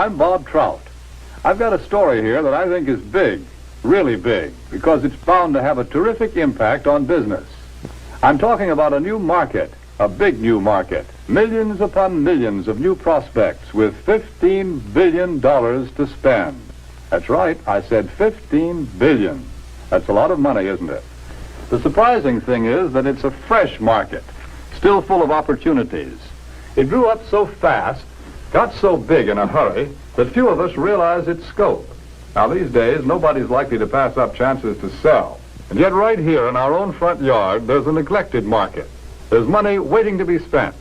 I'm Bob Trout. I've got a story here that I think is big, really big, because it's bound to have a terrific impact on business. I'm talking about a new market, a big new market, millions upon millions of new prospects with $15 billion to spend. That's right, I said $15 billion. That's a lot of money, isn't it? The surprising thing is that it's a fresh market, still full of opportunities. It grew up so fast, got so big in a hurry, that few of us realize its scope. Now, these days, nobody's likely to pass up chances to sell. And yet right here in our own front yard, there's a neglected market. There's money waiting to be spent.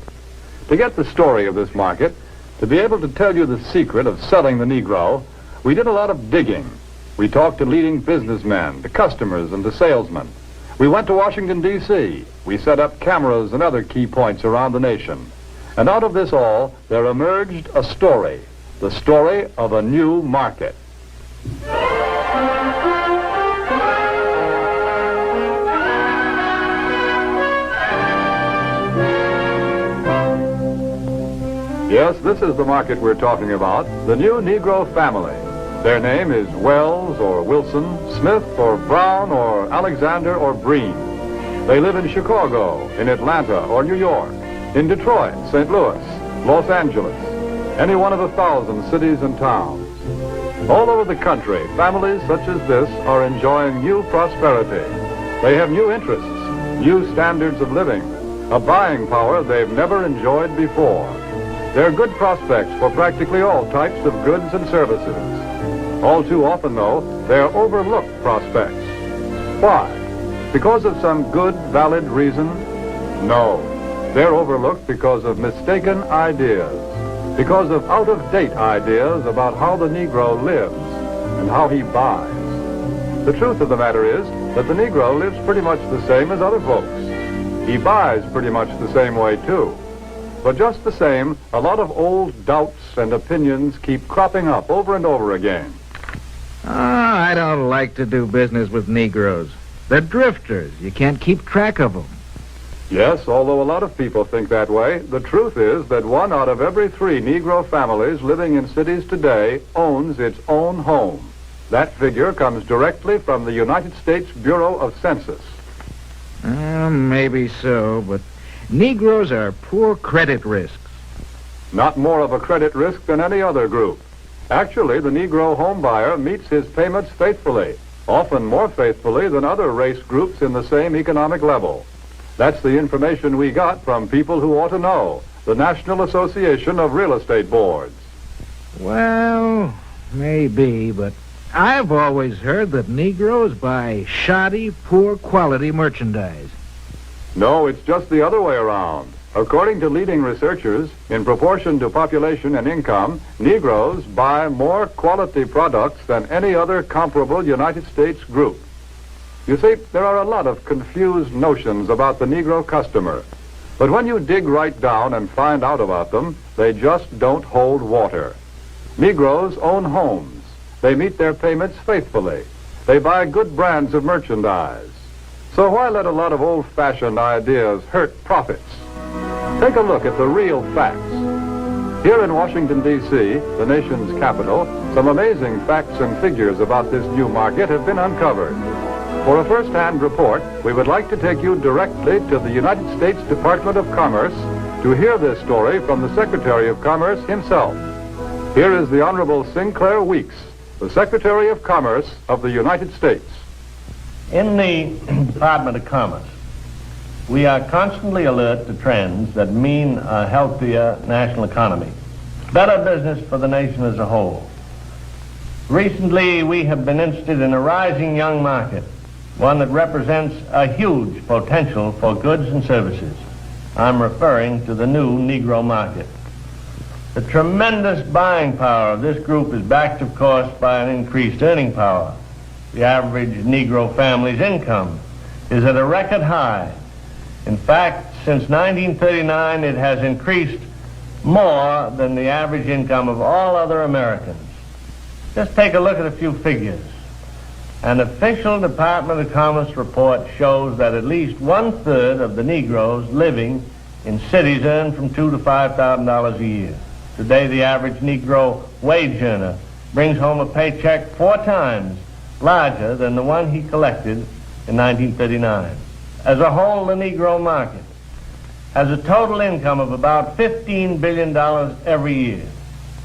To get the story of this market, to be able to tell you the secret of selling the Negro, we did a lot of digging. We talked to leading businessmen, to customers, and to salesmen. We went to Washington, D.C. We set up cameras and other key points around the nation. And out of this all, there emerged a story, the story of a new market. Yes, this is the market we're talking about, the new Negro family. Their name is Wells or Wilson, Smith or Brown or Alexander or Breen. They live in Chicago, in Atlanta or New York, in Detroit, St. Louis, Los Angeles, any one of 1,000 cities and towns. All over the country, families such as this are enjoying new prosperity. They have new interests, new standards of living, a buying power they've never enjoyed before. They're good prospects for practically all types of goods and services. All too often, though, they're overlooked prospects. Why? Because of some good, valid reason? No. They're overlooked because of mistaken ideas, because of out-of-date ideas about how the Negro lives and how he buys. The truth of the matter is that the Negro lives pretty much the same as other folks. He buys pretty much the same way, too. But just the same, a lot of old doubts and opinions keep cropping up over and over again. I don't like to do business with Negroes. They're drifters. You can't keep track of them. Yes, although a lot of people think that way, the truth is that 1 out of every 3 Negro families living in cities today owns its own home. That figure comes directly from the United States Bureau of Census. Maybe so, but Negroes are poor credit risks. Not more of a credit risk than any other group. Actually, the Negro homebuyer meets his payments faithfully, often more faithfully than other race groups in the same economic level. That's the information we got from people who ought to know, the National Association of Real Estate Boards. Well, maybe, but I've always heard that Negroes buy shoddy, poor quality merchandise. No, it's just the other way around. According to leading researchers, in proportion to population and income, Negroes buy more quality products than any other comparable United States group. You see, there are a lot of confused notions about the Negro customer. But when you dig right down and find out about them, they just don't hold water. Negroes own homes. They meet their payments faithfully. They buy good brands of merchandise. So why let a lot of old-fashioned ideas hurt profits? Take a look at the real facts. Here in Washington, D.C., the nation's capital, some amazing facts and figures about this new market have been uncovered. For a first-hand report, we would like to take you directly to the United States Department of Commerce to hear this story from the Secretary of Commerce himself. Here is the Honorable Sinclair Weeks, the Secretary of Commerce of the United States. In the Department of Commerce, we are constantly alert to trends that mean a healthier national economy, better business for the nation as a whole. Recently, we have been interested in a rising young market, one that represents a huge potential for goods and services. I'm referring to the new Negro market. The tremendous buying power of this group is backed, of course, by an increased earning power. The average Negro family's income is at a record high. In fact, since 1939, it has increased more than the average income of all other Americans. Just take a look at a few figures. An official Department of Commerce report shows that at least 1/3 of the Negroes living in cities earn from $2,000 to $5,000 a year. Today, the average Negro wage earner brings home a paycheck 4 times larger than the one he collected in 1939. As a whole, the Negro market has a total income of about $15 billion every year.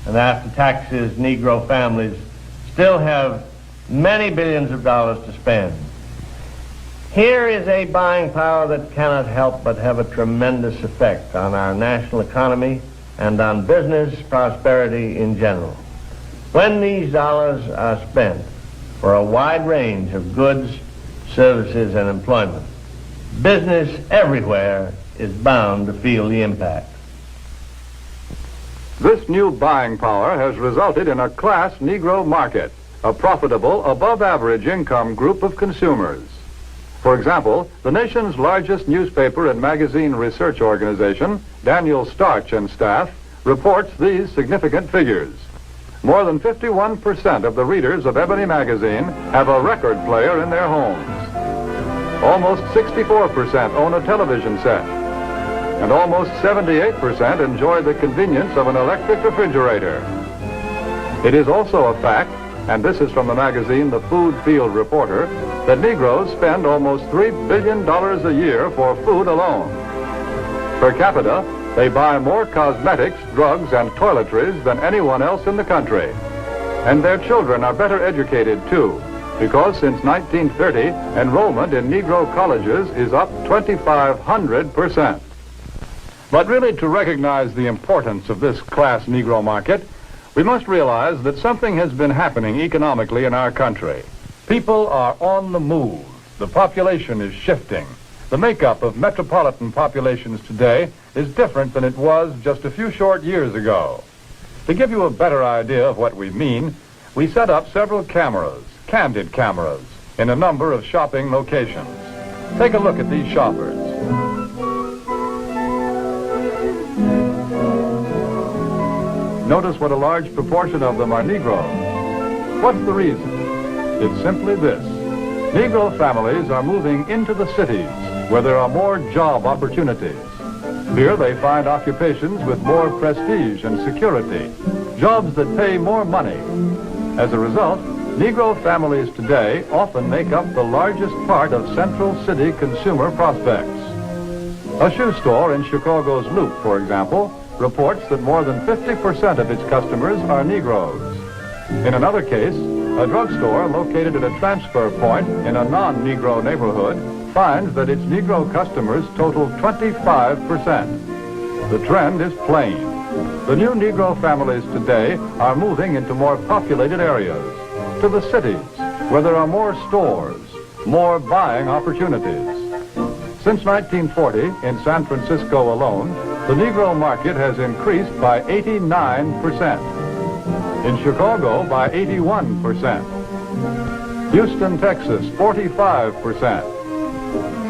And after taxes, Negro families still have many billions of dollars to spend. Here is a buying power that cannot help but have a tremendous effect on our national economy and on business prosperity in general. When these dollars are spent for a wide range of goods, services, and employment, business everywhere is bound to feel the impact. This new buying power has resulted in a class Negro market, a profitable, above-average income group of consumers. For example, the nation's largest newspaper and magazine research organization, Daniel Starch and Staff, reports these significant figures. More than 51% of the readers of Ebony magazine have a record player in their homes. Almost 64% own a television set. And almost 78% enjoy the convenience of an electric refrigerator. It is also a fact, and this is from the magazine The Food Field Reporter, that Negroes spend almost $3 billion a year for food alone. Per capita, they buy more cosmetics, drugs, and toiletries than anyone else in the country. And their children are better educated, too, because since 1930, enrollment in Negro colleges is up 2,500%. But really, to recognize the importance of this class Negro market, we must realize that something has been happening economically in our country. People are on the move. The population is shifting. The makeup of metropolitan populations today is different than it was just a few short years ago. To give you a better idea of what we mean, we set up several cameras, candid cameras, in a number of shopping locations. Take a look at these shoppers. Notice what a large proportion of them are Negroes. What's the reason? It's simply this. Negro families are moving into the cities where there are more job opportunities. Here they find occupations with more prestige and security, jobs that pay more money. As a result, Negro families today often make up the largest part of Central City consumer prospects. A shoe store in Chicago's Loop, for example, reports that more than 50% of its customers are Negroes. In another case, a drugstore located at a transfer point in a non-Negro neighborhood finds that its Negro customers total 25%. The trend is plain. The new Negro families today are moving into more populated areas, to the cities, where there are more stores, more buying opportunities. Since 1940, in San Francisco alone, the Negro market has increased by 89%. In Chicago, by 81%. Houston, Texas, 45%.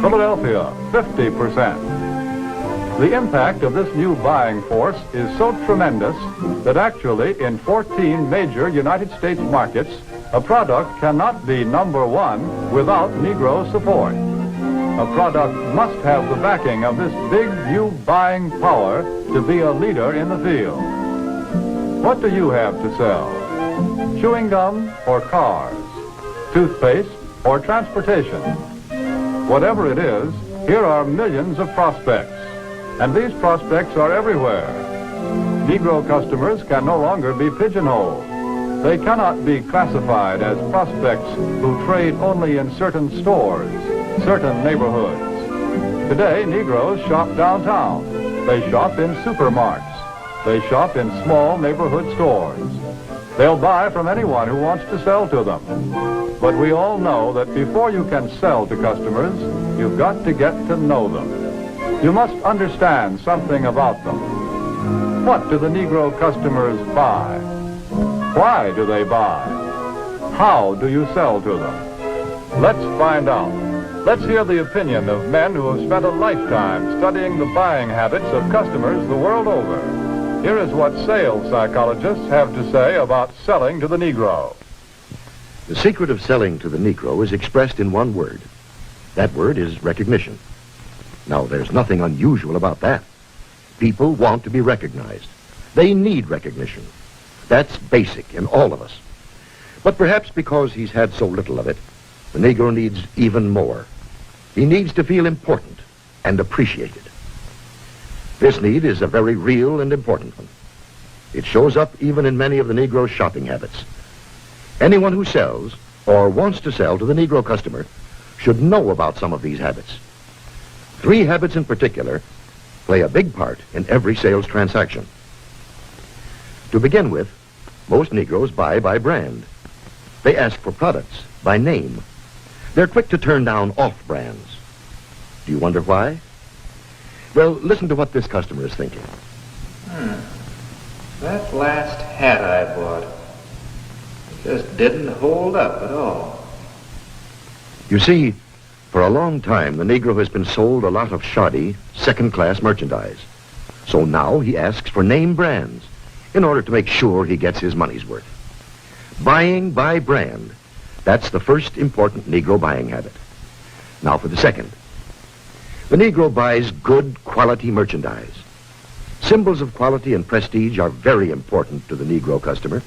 Philadelphia, 50%. The impact of this new buying force is so tremendous that actually in 14 major United States markets, a product cannot be number one without Negro support. A product must have the backing of this big new buying power to be a leader in the field. What do you have to sell? Chewing gum or cars? Toothpaste or transportation? Whatever it is, here are millions of prospects, and these prospects are everywhere. Negro customers can no longer be pigeonholed. They cannot be classified as prospects who trade only in certain stores, certain neighborhoods. Today, Negroes shop downtown. They shop in supermarkets. They shop in small neighborhood stores. They'll buy from anyone who wants to sell to them. But we all know that before you can sell to customers, you've got to get to know them. You must understand something about them. What do the Negro customers buy? Why do they buy? How do you sell to them? Let's find out. Let's hear the opinion of men who have spent a lifetime studying the buying habits of customers the world over. Here is what sales psychologists have to say about selling to the Negro. The secret of selling to the Negro is expressed in one word. That word is recognition. Now, there's nothing unusual about that. People want to be recognized. They need recognition. That's basic in all of us. But perhaps because he's had so little of it, the Negro needs even more. He needs to feel important and appreciated. This need is a very real and important one. It shows up even in many of the Negro's shopping habits. Anyone who sells or wants to sell to the Negro customer should know about some of these habits. 3 habits in particular play a big part in every sales transaction. To begin with, most Negroes buy by brand. They ask for products by name. They're quick to turn down off-brands. Do you wonder why? Well, listen to what this customer is thinking. That last hat I bought just didn't hold up at all. You see, for a long time, the Negro has been sold a lot of shoddy, second-class merchandise. So now he asks for name brands in order to make sure he gets his money's worth. Buying by brand, that's the first important Negro buying habit. Now for the second. The Negro buys good quality merchandise. Symbols of quality and prestige are very important to the Negro customer.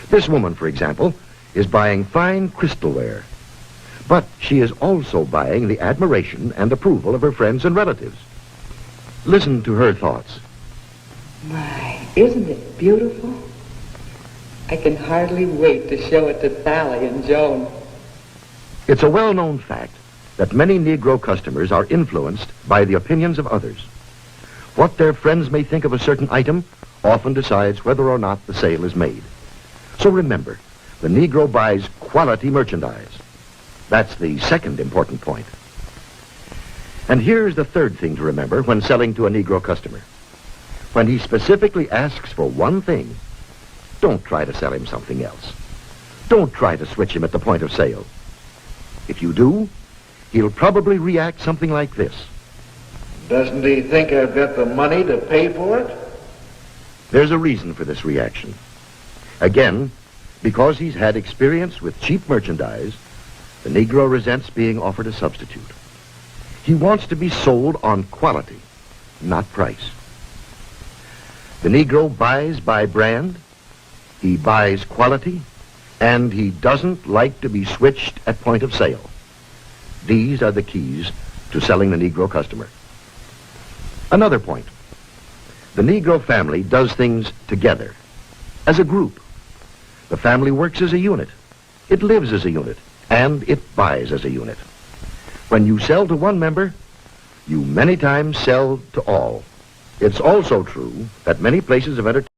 This woman, for example, is buying fine crystalware. But she is also buying the admiration and approval of her friends and relatives. Listen to her thoughts. My, isn't it beautiful? I can hardly wait to show it to Sally and Joan. It's a well-known fact that many Negro customers are influenced by the opinions of others. What their friends may think of a certain item often decides whether or not the sale is made. So remember, the Negro buys quality merchandise. That's the second important point. And here's the third thing to remember when selling to a Negro customer. When he specifically asks for one thing, don't try to sell him something else. Don't try to switch him at the point of sale. If you do, he'll probably react something like this. Doesn't he think I've got the money to pay for it? There's a reason for this reaction. Again, because he's had experience with cheap merchandise, the Negro resents being offered a substitute. He wants to be sold on quality, not price. The Negro buys by brand, he buys quality, and he doesn't like to be switched at point of sale. These are the keys to selling the Negro customer. Another point. The Negro family does things together, as a group. The family works as a unit. It lives as a unit, and it buys as a unit. When you sell to one member, you many times sell to all. It's also true that many places of entertainment